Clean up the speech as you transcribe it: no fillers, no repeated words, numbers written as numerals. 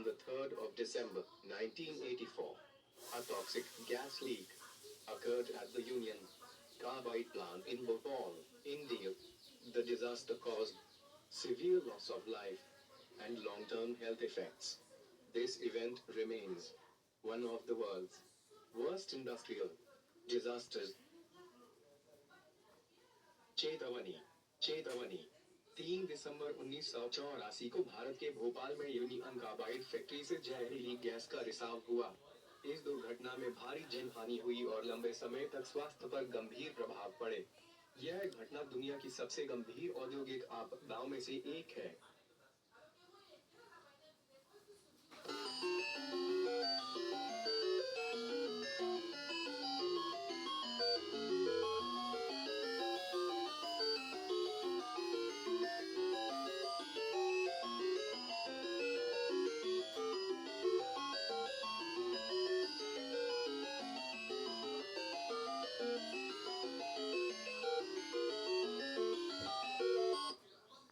On the 3rd of December 1984, a toxic gas leak occurred at the Union Carbide plant in Bhopal, India. The disaster caused severe loss of life and long-term health effects. This event remains one of the world's worst industrial disasters. चेतावनी चेतावनी 3 दिसंबर 1984 को भारत के भोपाल में union carbide factory से जहरीली gas का रिसाव हुआ। इस दुर्घटना में भारी जनहानि हुई और लंबे समय तक स्वास्थ्य पर गंभीर प्रभाव पड़े। यह घटना दुनिया की सबसे गंभीर औद्योगिक आपदाओं में से एक है।